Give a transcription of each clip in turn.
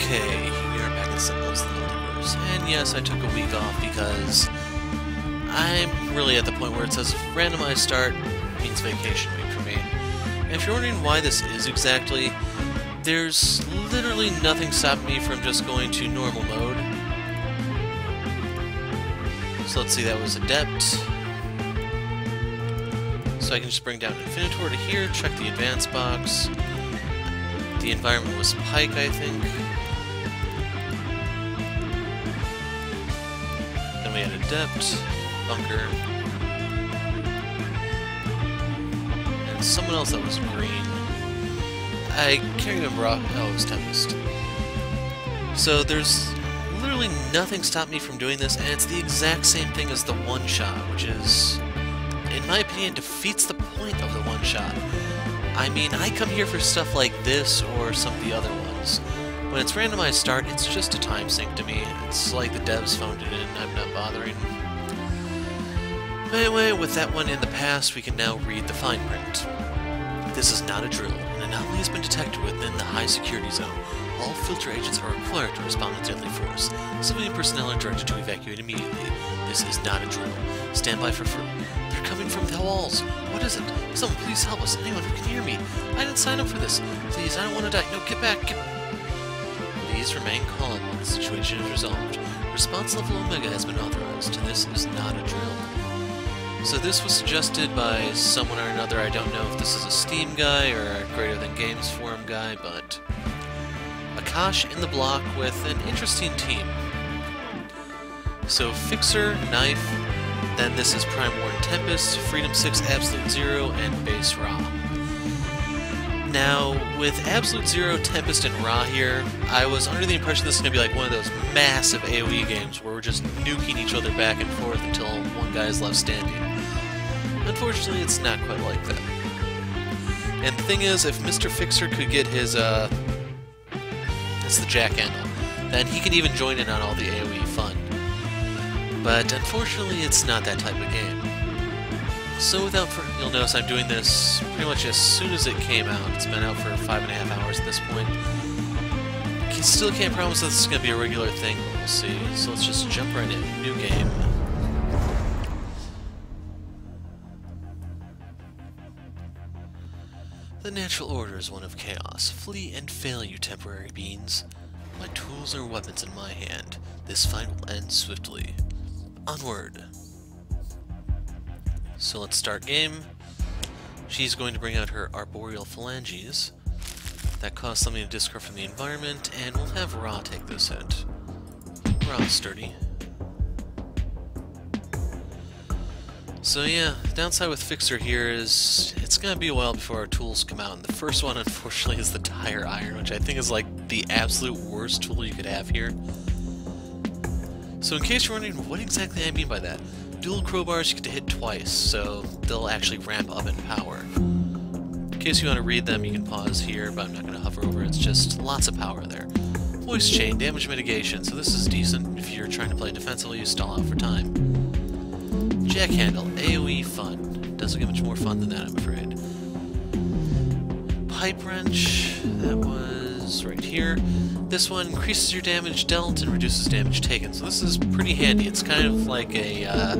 Okay, we are back in Sentinels, the Multiverse. And yes, I took a week off because I'm really at the point where it says randomized start means vacation week for me. And if you're wondering why this is exactly, there's literally nothing stopping me from just going to normal mode. So let's see, that was Adept. So I can just bring down Infinitor to here, check the advanced box. The environment was Pike, I think. Then we had Adept, Bunker, and someone else that was green. I can't remember. Oh, it was Tempest. So there's literally nothing stopping me from doing this, and it's the exact same thing as the one-shot, which is, in my opinion, defeats the point of the one-shot. I mean, I come here for stuff like this or some of the other ones. When it's randomized start, it's just a time sink to me. It's like the devs phoned it in, I'm not bothering. Anyway, with that one in the past, we can now read the fine print. This is not a drill. An anomaly has been detected within the high security zone. All filter agents are required to respond with deadly force. Civilian personnel are directed to evacuate immediately. This is not a drill. Stand by for fruit. They're coming from the walls. What is it? Someone please help us. Anyone who can hear me. I didn't sign up for this. Please, I don't want to die. No, get back. Please remain calm while the situation is resolved. Response level Omega has been authorized. This is not a drill. So this was suggested by someone or another. I don't know if this is a Steam guy or a Greater Than Games forum guy, but Akash in the block with an interesting team. So Fixer, Knyfe, then this is Prime Warden Tempest, Freedom 6 Absolute Zero, and Base Ra. Now, with Absolute Zero, Tempest, and Ra here, I was under the impression this is going to be like one of those massive AoE games where we're just nuking each other back and forth until one guy is left standing. Unfortunately, it's not quite like that. And the thing is, if Mr. Fixer could get his, it's the jack handle, then he can even join in on all the AoE fun. But unfortunately, it's not that type of game. So without further, you'll notice I'm doing this pretty much as soon as it came out. It's been out for 5.5 hours at this point. Still can't promise that this is going to be a regular thing, but we'll see. So let's just jump right in. New game. The natural order is one of chaos. Flee and fail, you temporary beings. My tools are weapons in my hand. This fight will end swiftly. Onward. So let's start game. She's going to bring out her arboreal phalanges. That caused something to discard from the environment, and we'll have Ra take this hit. Ra's sturdy. So yeah, the downside with Fixer here is it's gonna be a while before our tools come out, and the first one, unfortunately, is the Tire Iron, which I think is like the absolute worst tool you could have here. So in case you're wondering what exactly I mean by that, dual crowbars you get to hit twice, so they'll actually ramp up in power. In case you want to read them, you can pause here, but I'm not going to hover over. It's just lots of power there. Voice chain, damage mitigation, so this is decent. If you're trying to play defensively, you stall out for time. Jack handle, AoE fun. Doesn't get much more fun than that, I'm afraid. Pipe wrench, that was right here. This one increases your damage dealt and reduces damage taken, so this is pretty handy. It's kind of like a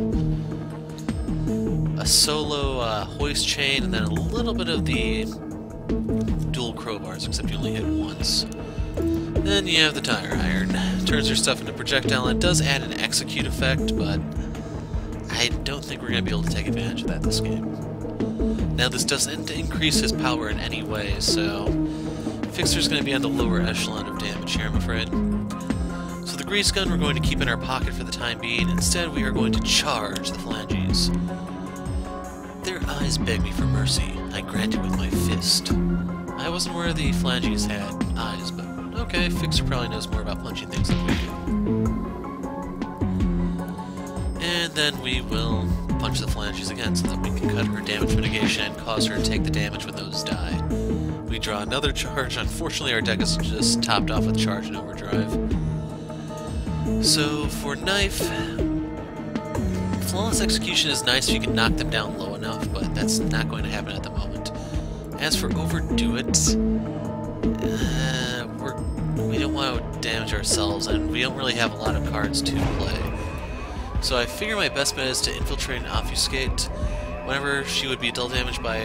solo hoist chain, and then a little bit of the dual crowbars, except you only hit once. Then you have the Tire Iron. Turns your stuff into projectile, and it does add an execute effect, but I don't think we're going to be able to take advantage of that this game. Now this doesn't increase his power in any way, so Fixer's going to be on the lower echelon of damage here, I'm afraid. So the grease gun we're going to keep in our pocket for the time being. Instead, we are going to charge the phalanges. Their eyes beg me for mercy. I grant it with my fist. I wasn't aware the phalanges had eyes, but okay, Fixer probably knows more about punching things than we do. And then we will punch the phalanges again so that we can cut her damage mitigation and cause her to take the damage when those die. We draw another charge. Unfortunately, our deck is just topped off with charge and overdrive. So for Knife, flawless execution is nice if you can knock them down low enough, but that's not going to happen at the moment. As for overdo it, we don't want to damage ourselves, and we don't really have a lot of cards to play. So I figure my best bet is to infiltrate and obfuscate. Whenever she would be dealt damage by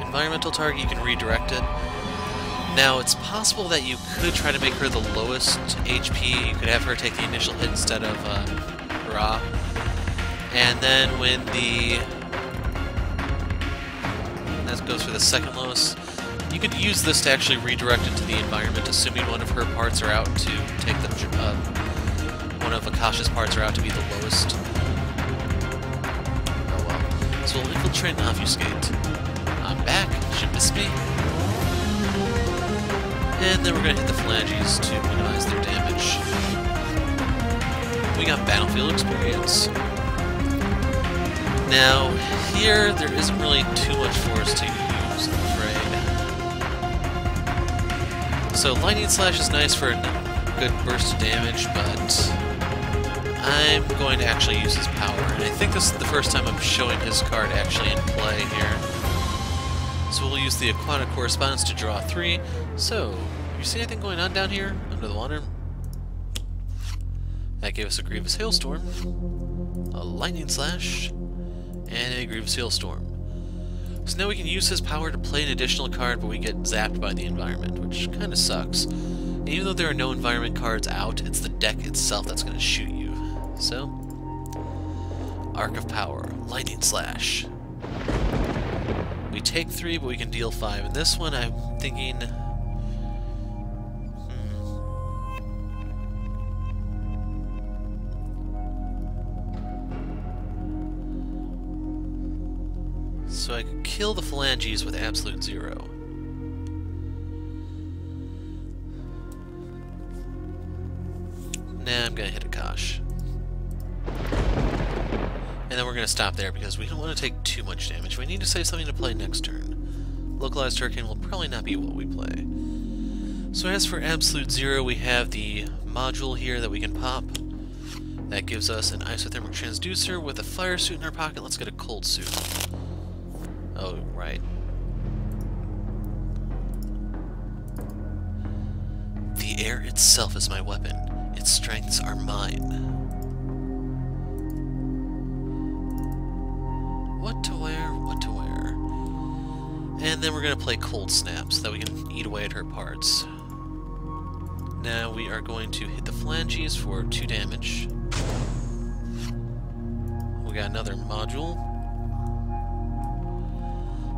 environmental target, you can redirect it. Now, it's possible that you could try to make her the lowest HP. You could have her take the initial hit instead of Ra. And then when that goes for the second lowest, you could use this to actually redirect it to the environment, assuming one of her parts are out to take the one of Akash's parts are out to be the lowest. Oh well. So we'll infiltrate and obfuscate. I'm back. Should miss me. And then we're going to hit the phalanges to minimize their damage. We got battlefield experience. Now, here, there isn't really too much for us to use, I'm afraid. So, Lightning Slash is nice for a good burst of damage, but I'm going to actually use his power. And I think this is the first time I'm showing his card actually in play here. So we'll use the Aquatic Correspondence to draw 3. So, you see anything going on down here under the water? That gave us a Grievous Hailstorm, a Lightning Slash, and a Grievous Hailstorm. So now we can use his power to play an additional card, but we get zapped by the environment, which kind of sucks. And even though there are no environment cards out, it's the deck itself that's going to shoot you. So, Arc of Power, Lightning Slash. We take 3, but we can deal 5. And this one, I'm thinking... So I could kill the phalanges with absolute 0. Nah, I'm gonna hit Akash. And then we're gonna stop there because we don't want to take too much damage. We need to save something to play next turn. Localized Hurricane will probably not be what we play. So as for absolute 0, we have the module here that we can pop. That gives us an isothermic transducer with a fire suit in our pocket. Let's get a cold suit. Oh, right. The air itself is my weapon. Its strengths are mine. What to wear, what to wear. And then we're going to play Cold Snap so that we can eat away at her parts. Now we are going to hit the phalanges for 2 damage. We got another module.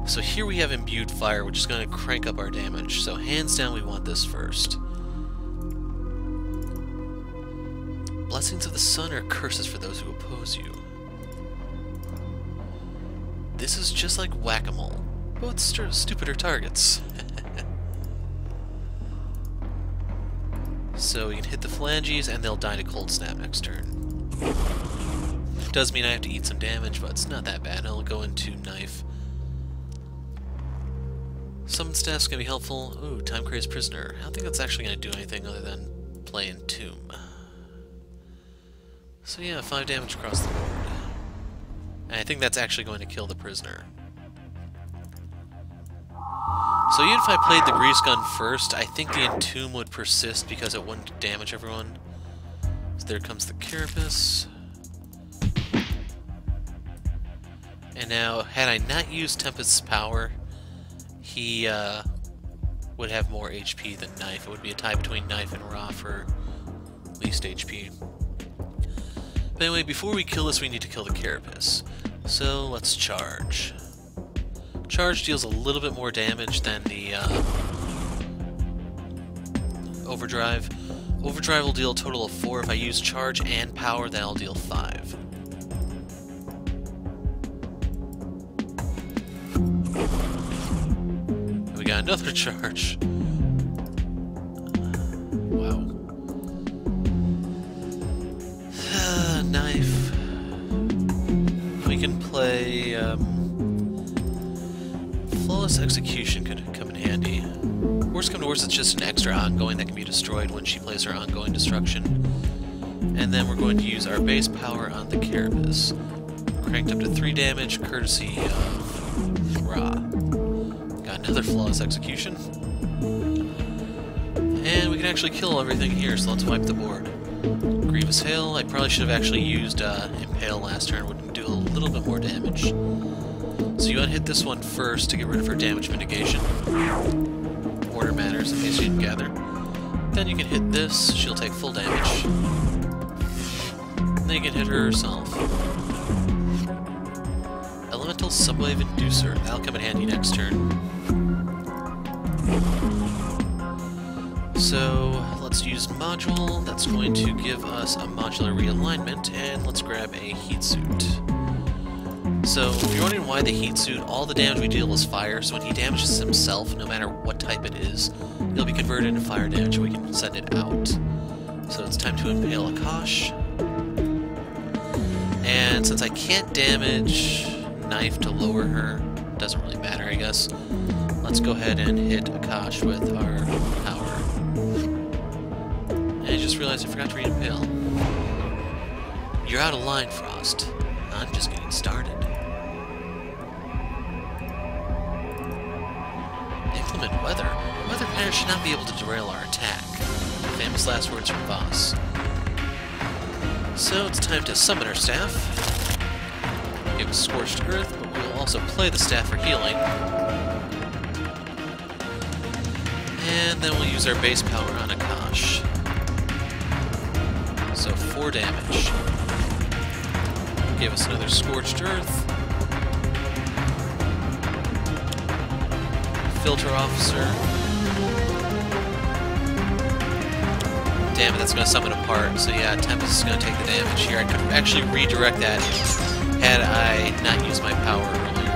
So here we have Imbued Fire, which is going to crank up our damage. So hands down, we want this first. Blessings of the Sun are curses for those who oppose you. This is just like Whack-A-Mole. Both stupider targets. So we can hit the phalanges, and they'll die to Cold Snap next turn. It does mean I have to eat some damage, but it's not that bad. I'll go into Knyfe. Summon staff's gonna be helpful. Ooh, Time Crazed Prisoner. I don't think that's actually gonna do anything other than play Entomb. So yeah, 5 damage across the board. And I think that's actually going to kill the prisoner. So even if I played the Grease Gun first, I think the Entomb would persist because it wouldn't damage everyone. So there comes the Carapace. And now, had I not used Tempest's power, he would have more HP than Knyfe. It would be a tie between Knyfe and Ra for least HP. But anyway, before we kill this, we need to kill the Carapace. So let's charge. Charge deals a little bit more damage than the Overdrive. Overdrive will deal a total of 4. If I use Charge and Power, then I'll deal 5. We got another charge. Wow. Knife. We can play... Flawless Execution could come in handy. Worst come to worst, it's just an extra ongoing that can be destroyed when she plays her ongoing destruction. And then we're going to use our base power on the Carapace. Cranked up to 3 damage, courtesy of Ra. Got another Flawless Execution. And we can actually kill everything here, so let's wipe the board. Grievous Hail. I probably should have actually used Impale last turn, would do a little bit more damage. So you want to hit this one first to get rid of her damage mitigation. Order matters, in case you didn't gather. Then you can hit this, she'll take full damage. And then you can hit her herself. Elemental Subwave Inducer. That'll come in handy next turn. So, let's use Module. That's going to give us a modular realignment, and let's grab a Heat Suit. So, if you're wondering why the Heat Suit, all the damage we deal is fire, so when he damages himself, no matter what type it is, it'll be converted into fire damage, and we can send it out. So it's time to Impale Akash. And since I can't damage Knife to lower her, doesn't really matter, I guess. Let's go ahead and hit Akash with our power. And I just realized I forgot to re-impale. You're out of line, Frost. I'm just getting started. Inclement weather. Weather pattern should not be able to derail our attack. Famous last words from Voss. So it's time to summon our staff. Give us Scorched Earth, but we'll also play the staff for healing. And then we'll use our base power on Akash. So 4 damage. Give us another Scorched Earth. Filter Officer. Damn it, that's going to summon a part. So yeah, Tempest is going to take the damage here. I could actually redirect that had I not used my power earlier.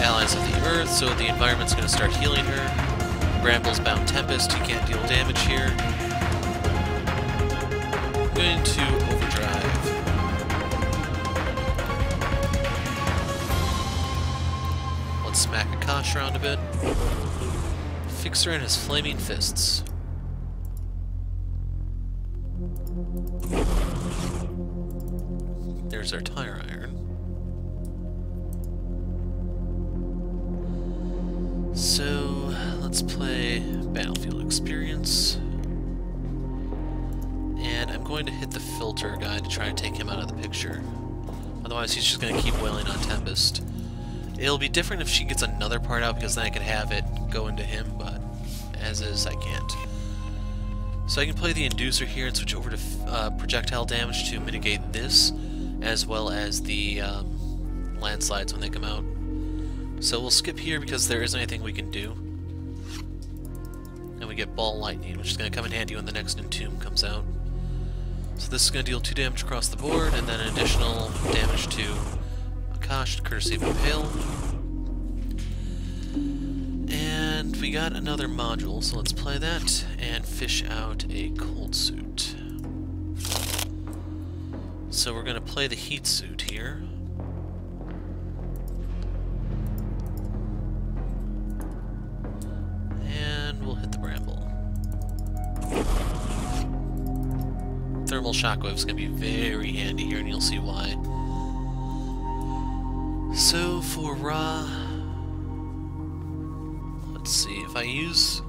Allies of the Earth, so the environment's going to start healing her. Brambles bound Tempest, you can't deal damage here. I'm going to overdrive. Let's smack Akash around a bit. Fix her in his flaming fists. There's our tire iron. So, let's play Battlefield Experience. And I'm going to hit the filter guy to try and take him out of the picture. Otherwise he's just going to keep wailing on Tempest. It'll be different if she gets another part out, because then I could have it go into him, but as is, I can't. So I can play the Inducer here and switch over to projectile damage to mitigate this, as well as the landslides when they come out. So we'll skip here because there isn't anything we can do. And we get Ball Lightning, which is going to come in handy when the next Entomb comes out. So this is going to deal 2 damage across the board, and then an additional damage to Akash, courtesy of Impale. And we got another module, so let's play that and fish out a Cold Suit. So we're going to play the Heat Suit here. And we'll hit the Bramble. Thermal Shockwave is going to be very handy here, and you'll see why. So for Ra, let's see, if I use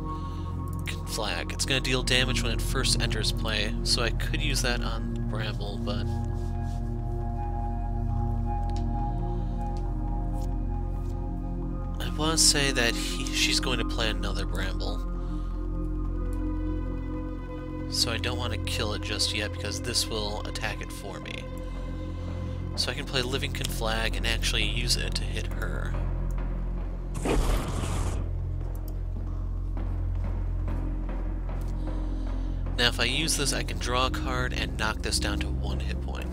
Flag, it's going to deal damage when it first enters play, so I could use that on Bramble, but I want to say that she's going to play another Bramble. So I don't want to kill it just yet, because this will attack it for me. So I can play Living Conflag and actually use it to hit her. Now if I use this, I can draw a card and knock this down to 1 hit point.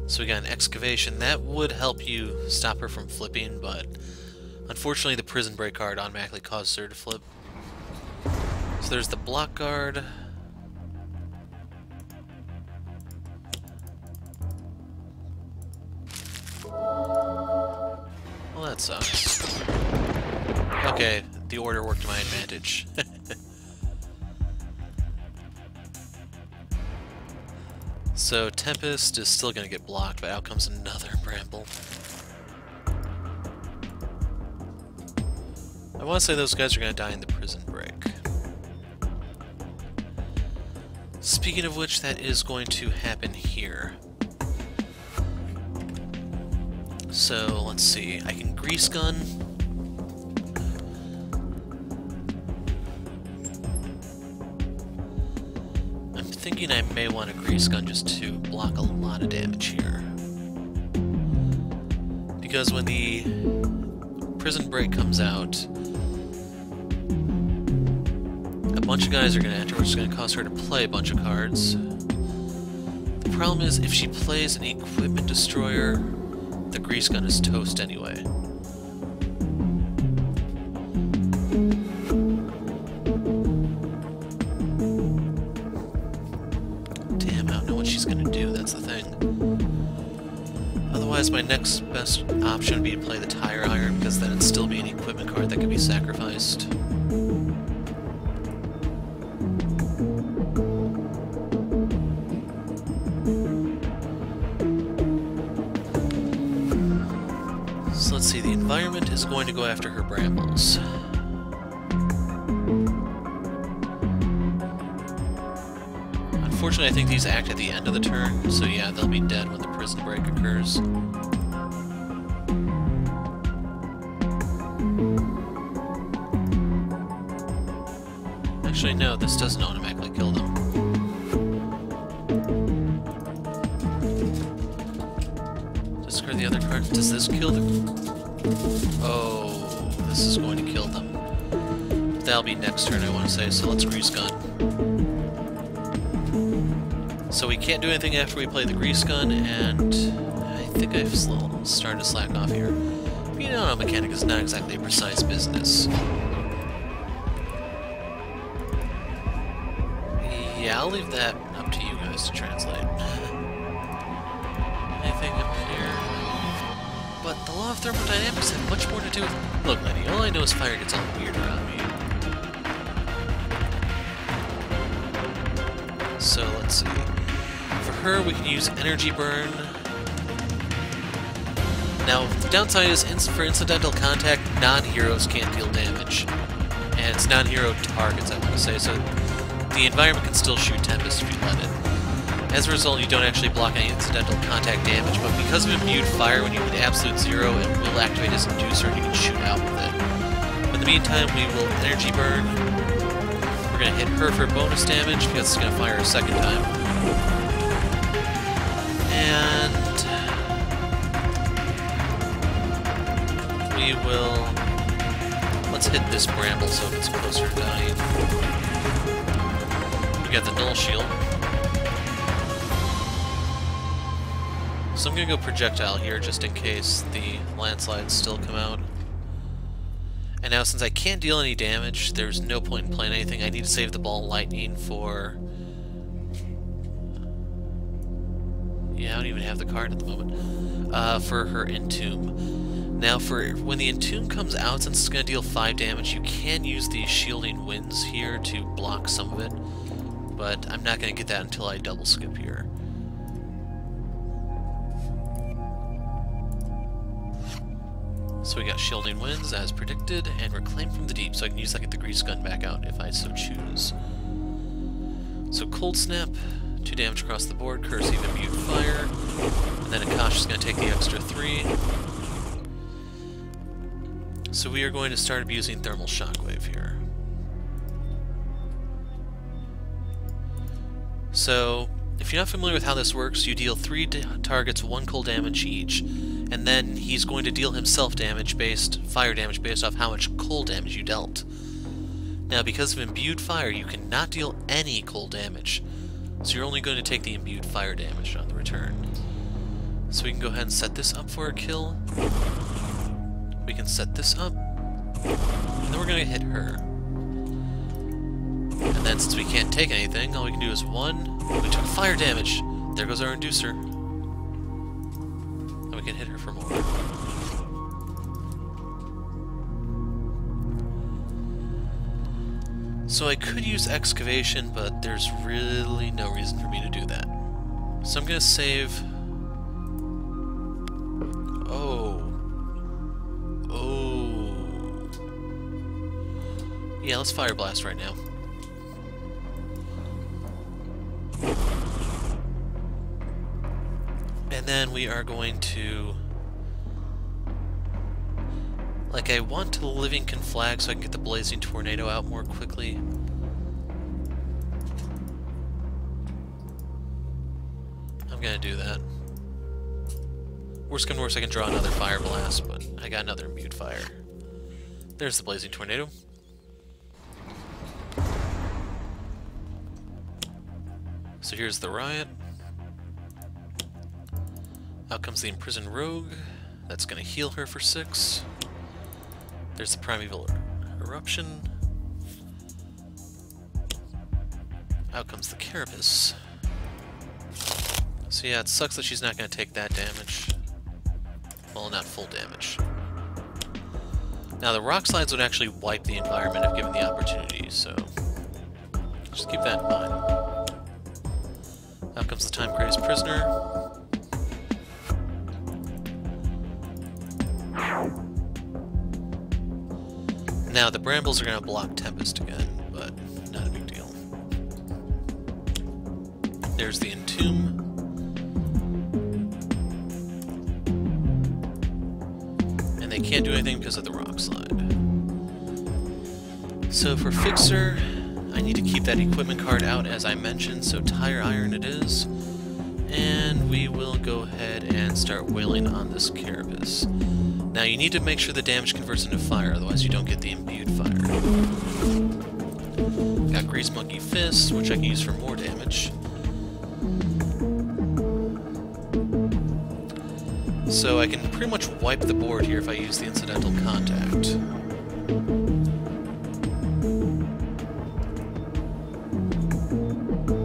So we got an Excavation. That would help you stop her from flipping, but unfortunately the Prison Break card automatically causes her to flip. So there's the Block Guard. Well, that sucks. Okay, the order worked to my advantage. So Tempest is still going to get blocked, but out comes another Bramble. I want to say those guys are going to die in the prison break. Speaking of which, that is going to happen here. So, let's see. I can grease gun. I'm thinking I may want to grease gun just to block a lot of damage here. Because when the prison break comes out, a bunch of guys are going to enter, which is going to cause her to play a bunch of cards. The problem is, if she plays an equipment destroyer, the grease gun is toast anyway. Damn, I don't know what she's going to do, that's the thing. Otherwise, my next best option would be to play the tire iron, because then it'd still be an equipment card that could be sacrificed. So let's see, the environment is going to go after her brambles. Unfortunately, I think these act at the end of the turn, so yeah, they'll be dead when the prison break occurs. Actually, no, this doesn't automatically kill them. Discard the other card. Does this kill them? Oh, this is going to kill them. That'll be next turn, I want to say, so let's grease gun. So we can't do anything after we play the grease gun, and I think I've started to slack off here. But you know, mechanic is not exactly a precise business. Yeah, I'll leave that up to you guys to translate. Anything up here? But the law of thermodynamics had much more to do with... Look, lady, all I know is fire gets all weird around me. So, let's see. For her, we can use energy burn. Now, the downside is, for incidental contact, non-heroes can't deal damage. And it's non-hero targets, I want to say, so the environment can still shoot Tempest if you let it. As a result, you don't actually block any incidental contact damage, but because of imbued fire, when you hit absolute zero, it will activate as inducer and you can shoot out with it. In the meantime, we will energy burn. We're going to hit her for bonus damage because it's going to fire a second time. And we will... Let's hit this bramble so it gets closer to dying. We got the null shield. So I'm going to go projectile here just in case the landslides still come out. And now since I can't deal any damage, there's no point in playing anything. I need to save the ball lightning for... Yeah, I don't even have the card at the moment. For her Entomb. Now for when the Entomb comes out, since it's going to deal 5 damage, you can use the shielding winds here to block some of it. But I'm not going to get that until I double skip here. So we got Shielding Winds, as predicted, and Reclaim from the Deep, so I can use the Grease Gun back out if I so choose. So Cold Snap, 2 damage across the board, Cursive Imbued Fire, and then Akash is going to take the extra 3. So we are going to start abusing Thermal Shockwave here. So, if you're not familiar with how this works, you deal 3 targets 1 cold damage each, and then he's going to deal himself fire damage based off how much cold damage you dealt. Now, because of imbued fire, you cannot deal any cold damage, so you're only going to take the imbued fire damage on the return. So we can go ahead and set this up for a kill. We can set this up, and then we're going to hit her. And then since we can't take anything, all we can do is 1. We took fire damage. There goes our inducer. And we can hit her for more. So I could use excavation, but there's really no reason for me to do that. So I'm gonna save... Yeah, let's Fire Blast right now. And then we are going to... Like, I want the Living Conflag so I can get the Blazing Tornado out more quickly. I'm gonna do that. Worst come to worst, I can draw another Fire Blast, but I got another Imbued Fire. There's the Blazing Tornado. So here's the Riot. Out comes the Imprisoned Rogue. That's gonna heal her for 6. There's the Primeval Eruption. Out comes the Carapace. So yeah, it sucks that she's not going to take that damage. Well, not full damage. Now, the Rock Slides would actually wipe the environment if given the opportunity, so just keep that in mind. Out comes the Time Crazed Prisoner. Now, the Brambles are going to block Tempest again, but not a big deal. There's the Entomb. And they can't do anything because of the Rock Slide. So for Fixer, I need to keep that equipment card out as I mentioned, so Tire Iron it is. And we will go ahead and start wailing on this Carapace. Now you need to make sure the damage converts into fire, otherwise you don't get the imbued fire. Got Grease Monkey Fist, which I can use for more damage. So I can pretty much wipe the board here if I use the Incidental Contact.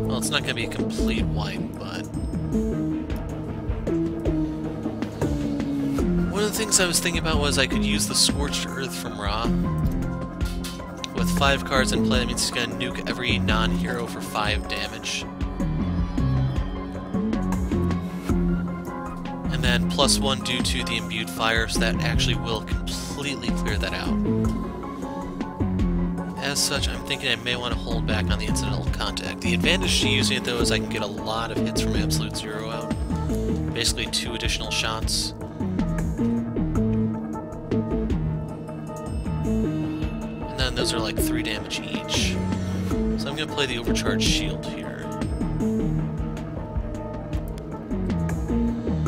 Well, it's not going to be a complete wipe, but... One of the things I was thinking about was I could use the Scorched Earth from Ra. With 5 cards in play, that means he's going to nuke every non-hero for 5 damage. And then +1 due to the imbued fire, so that actually will completely clear that out. As such, I'm thinking I may want to hold back on the Incidental Contact. The advantage to using it, though, is I can get a lot of hits from Absolute Zero out. Basically 2 additional shots. Those are like 3 damage each. So I'm going to play the Overcharged Shield here.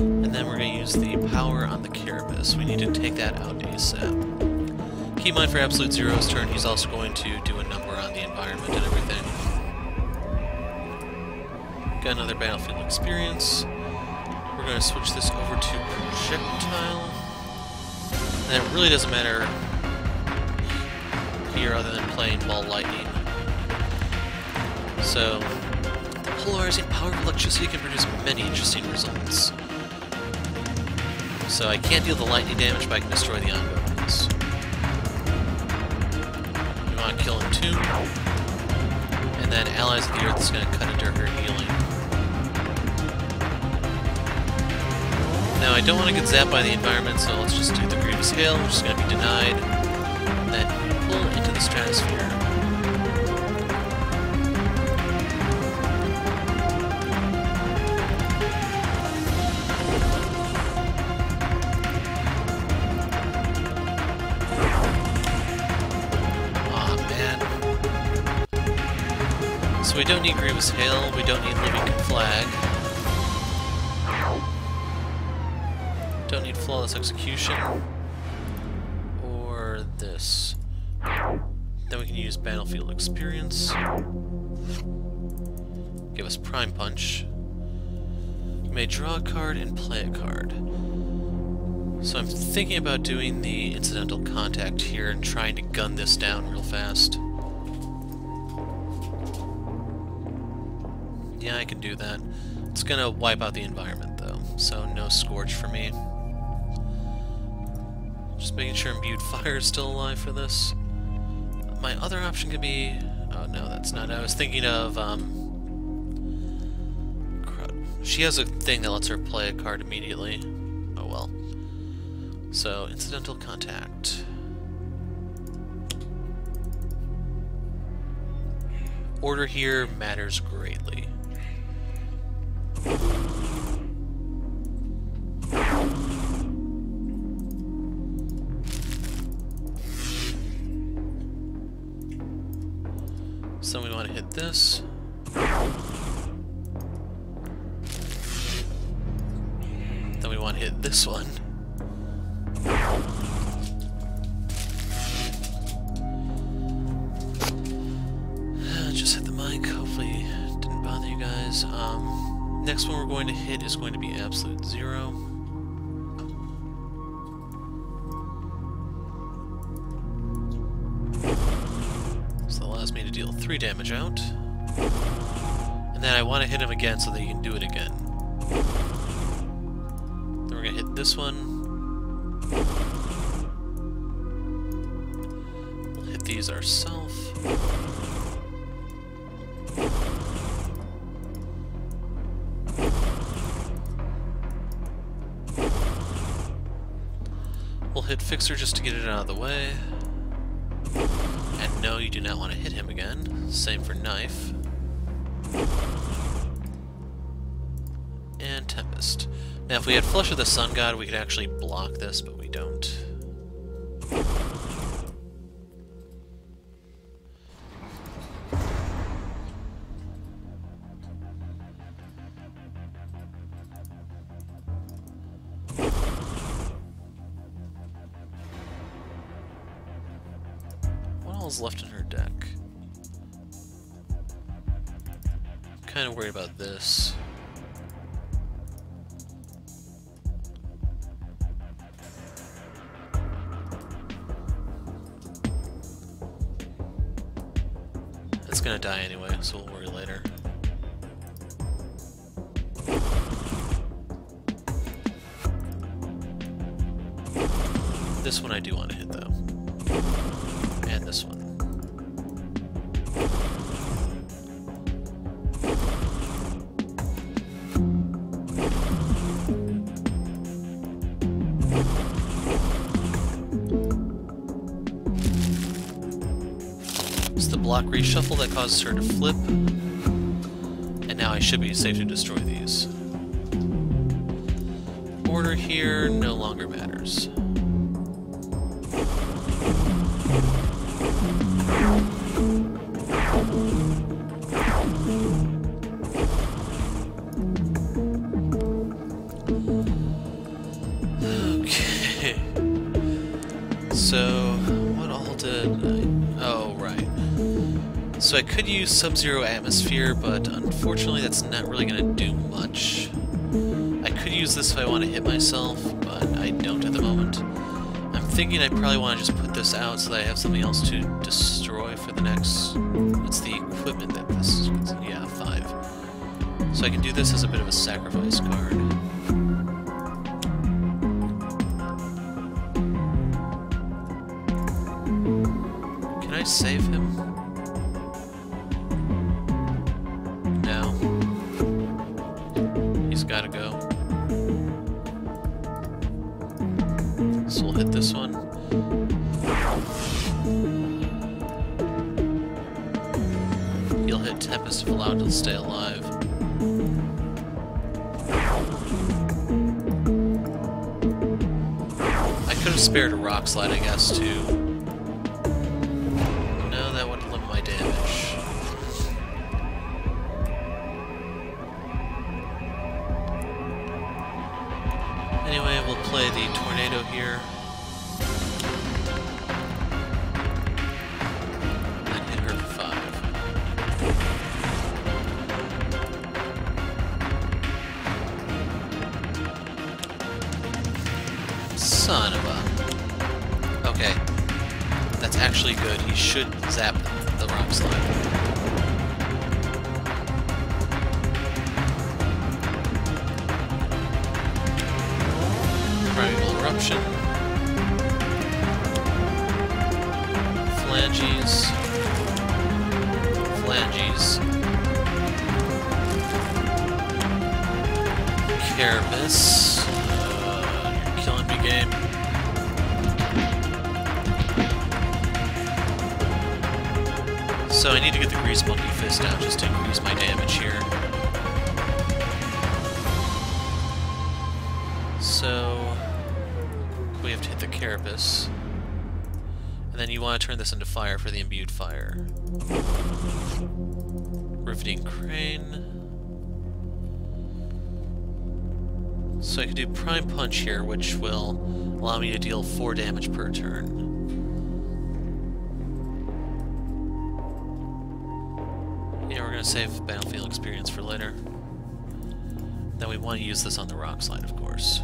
And then we're going to use the power on the Carapace. We need to take that out ASAP. Keep in mind for Absolute Zero's turn, he's also going to do a number on the environment and everything. Got another Battlefield Experience. We're going to switch this over to Projectile. And it really doesn't matter here other than playing Ball Lightning. So, the polarizing power of electricity can produce many interesting results. So I can't deal the lightning damage, but I can destroy the ongoing ones. We want to kill Entomb, and then Allies of the Earth is going to cut into her healing. Now I don't want to get zapped by the environment, so let's just do the Grievous Hail, which is going to be denied. And then pull into the stratosphere. Aw, man. So we don't need Grievous Hail, we don't need Living Conflag. Don't need Flawless Execution. Or this. Then we can use Battlefield Experience. Give us Prime Punch. You may draw a card and play a card. So I'm thinking about doing the Incidental Contact here and trying to gun this down real fast. Yeah, I can do that. It's gonna wipe out the environment though, so no Scorch for me. Just making sure Imbued Fire is still alive for this. My other option could be... Oh, no, that's not... I was thinking of, she has a thing that lets her play a card immediately. Oh, well. So, Incidental Contact. Order here matters greatly. So we want to hit this. Then we want to hit this one. Just hit the mic. Hopefully it didn't bother you guys. Next one we're going to hit is going to be absolute 0. So that allows me to deal 3 damage out. And then I want to hit him again so that he can do it again. Then we're going to hit this one. We'll hit these ourselves. We'll hit Fixer just to get it out of the way. And no, you do not want to hit him again. Same for Knyfe. And Tempest. Now if we had Flush of the Sun God, we could actually block this, but we don't. Left in her deck. Kind of worried about this. It's gonna die anyway, so we'll worry later. This one I do want to hit though. And this one. It's the block reshuffle that causes her to flip. And now I should be safe to destroy these. Order here no longer matters. Okay. So, what all did I... Oh, right. So I could use Sub-Zero Atmosphere, but unfortunately that's not really going to do much. I could use this if I want to hit myself, but I don't at the moment. I'm thinking I probably want to just put this out so that I have something else to destroy for the next... What's the equipment that this is? Yeah, 5. So I can do this as a bit of a sacrifice card. Can I save him? No. He's gotta go. So we'll hit this one. He'll hit Tempest if allowed to stay alive. I could have spared a Rock Slide, I guess, too. No, that wouldn't limit my damage. Anyway, we'll play the Tornado here. And hit her for 5. Son of a... Okay. That's actually good. He should zap the Rock Slide. Primeval Eruption. Phalanges. Phalanges. Carapace. You're killing me, game. So I need to get the Grease Monkey Fist out just to increase my damage here. So we have to hit the Carapace. And then you want to turn this into fire for the imbued fire. Riveting Crane. So I can do Prime Punch here, which will allow me to deal 4 damage per turn. Yeah, we're going to save battlefield experience for later. Then we want to use this on the rock slide, of course.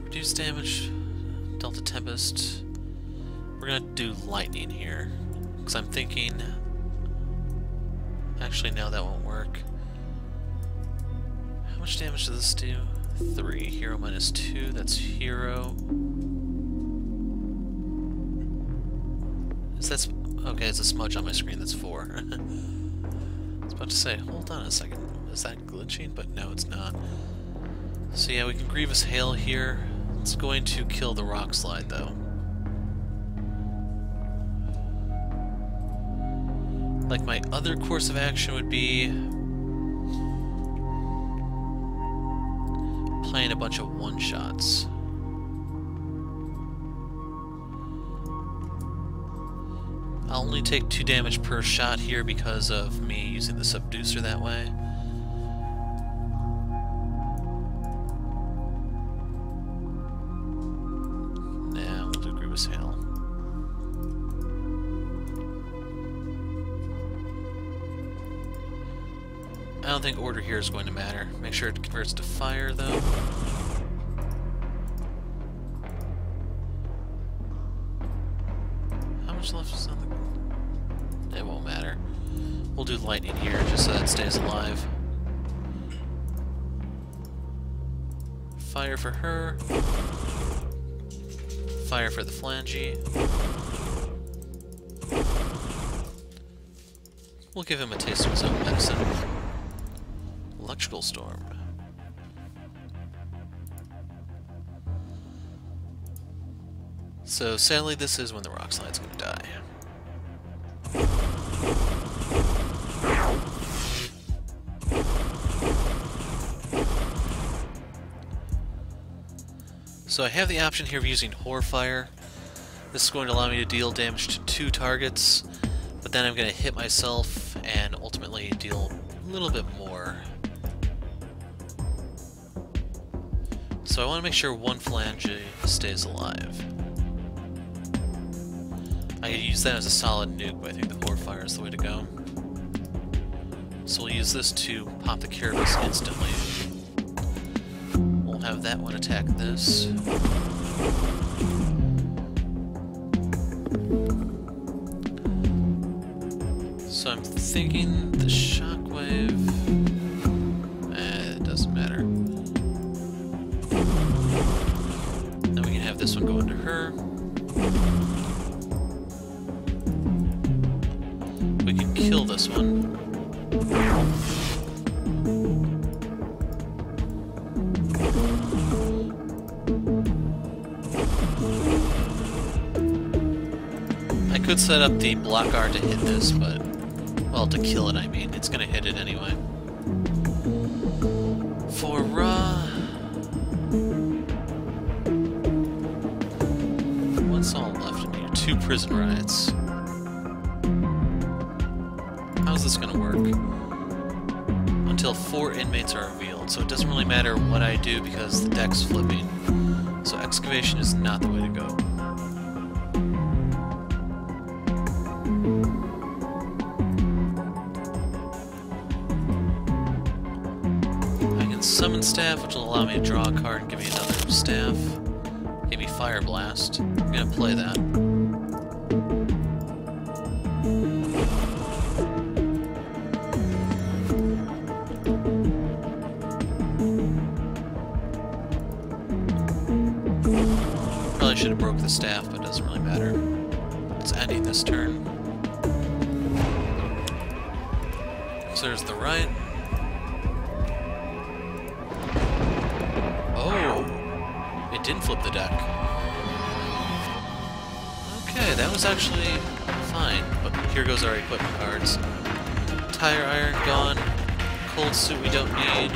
Reduce damage, Delta Tempest. We're gonna do lightning here, because I'm thinking... Actually, no, that won't work. How much damage does this do? 3. Hero minus 2, that's hero. Is that... Okay, it's a smudge on my screen, that's 4. I was about to say, hold on a second, is that glitching? But no, it's not. So yeah, we can Grievous Hail here. It's going to kill the rock slide, though. Like, my other course of action would be playing a bunch of one-shots. I'll only take 2 damage per shot here because of me using the Subducer that way. Hail. I don't think order here is going to matter. Make sure it converts to fire, though. How much left is on the... It won't matter. We'll do lightning here, just so that it stays alive. Fire for her. Fire for the Flangy. We'll give him a taste of his own medicine. Electrical Storm. So sadly, this is when the rock slide's gonna die. So I have the option here of using Horrorfire. This is going to allow me to deal damage to 2 targets, but then I'm going to hit myself and ultimately deal a little bit more. So I want to make sure one Phalange stays alive. I could use that as a solid nuke, but I think the Horrorfire is the way to go. So we'll use this to pop the Carapace instantly. Have that one attack this. So I'm thinking the shockwave... it doesn't matter. Then we can have this one go into her. We can kill this one. Could set up the block guard to hit this, but, well, to kill it, I mean. It's gonna hit it anyway. For what's all left in here? 2 prison riots. How's this gonna work? Until 4 inmates are revealed, so it doesn't really matter what I do because the deck's flipping. So excavation is not the way to go. Summon Staff, which will allow me to draw a card and give me another staff. Give me Fire Blast. I'm gonna play that. Probably should have broke the staff, but it doesn't really matter. It's ending this turn. there's the right. Oh! It didn't flip the deck. Okay, that was actually fine. But here goes our equipment cards. Tire iron gone. Cold suit we don't need.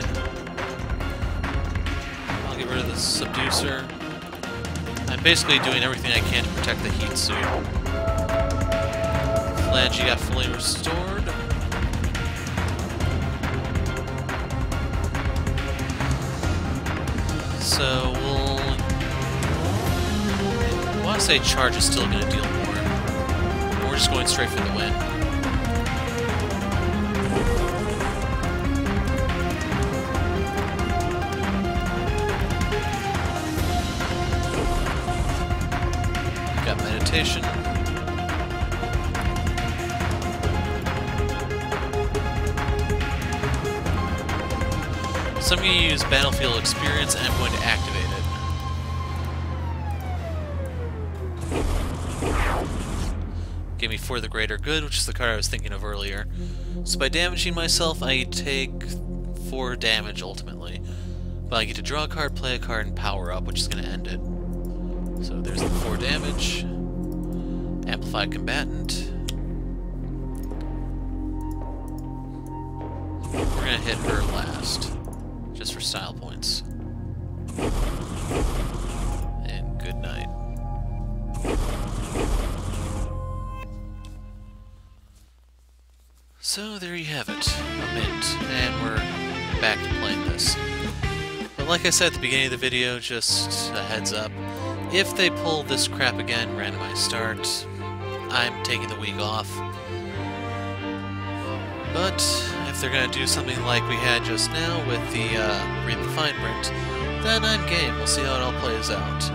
I'll get rid of the subducer. I'm basically doing everything I can to protect the heat suit. Flange got fully restored. So we'll... I want to say charge is still going to deal more. And we're just going straight for the win. Got meditation. So I'm going to use Battlefield Experience, and I'm going to activate it. Give me For the Greater Good, which is the card I was thinking of earlier. So by damaging myself, I take 4 damage, ultimately. But I get to draw a card, play a card, and power up, which is going to end it. So there's the 4 damage. Amplified Combatant. We're going to hit her last. Just for style points. And good night. So there you have it, a mint, and we're back to playing this. But like I said at the beginning of the video, just a heads up, if they pull this crap again, randomized start, I'm taking the week off. But if they're going to do something like we had just now with the read the fine print, then I'm game. We'll see how it all plays out.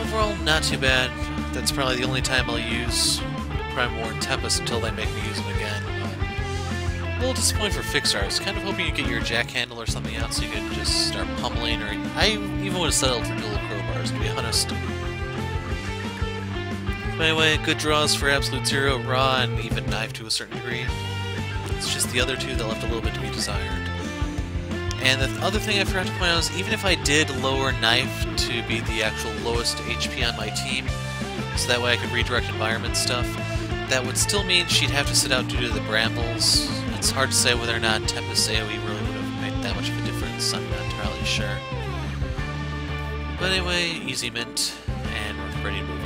Overall, not too bad. That's probably the only time I'll use Prime War and Tempest until they make me use them again. A little disappointed for Fixer. I was kind of hoping you'd get your jack handle or something out so you could just start pummeling, or I even would have settled for dual crowbars, to be honest. But anyway, good draws for Absolute Zero, Raw, and even Knife to a certain degree. It's just the other two that left a little bit to be desired. And the other thing I forgot to point out is, even if I did lower Knife to be the actual lowest HP on my team, so that way I could redirect environment stuff, that would still mean she'd have to sit out due to the brambles. It's hard to say whether or not Tempest AoE really would have made that much of a difference, I'm not entirely sure. But anyway, easy mint, and we're ready to move on.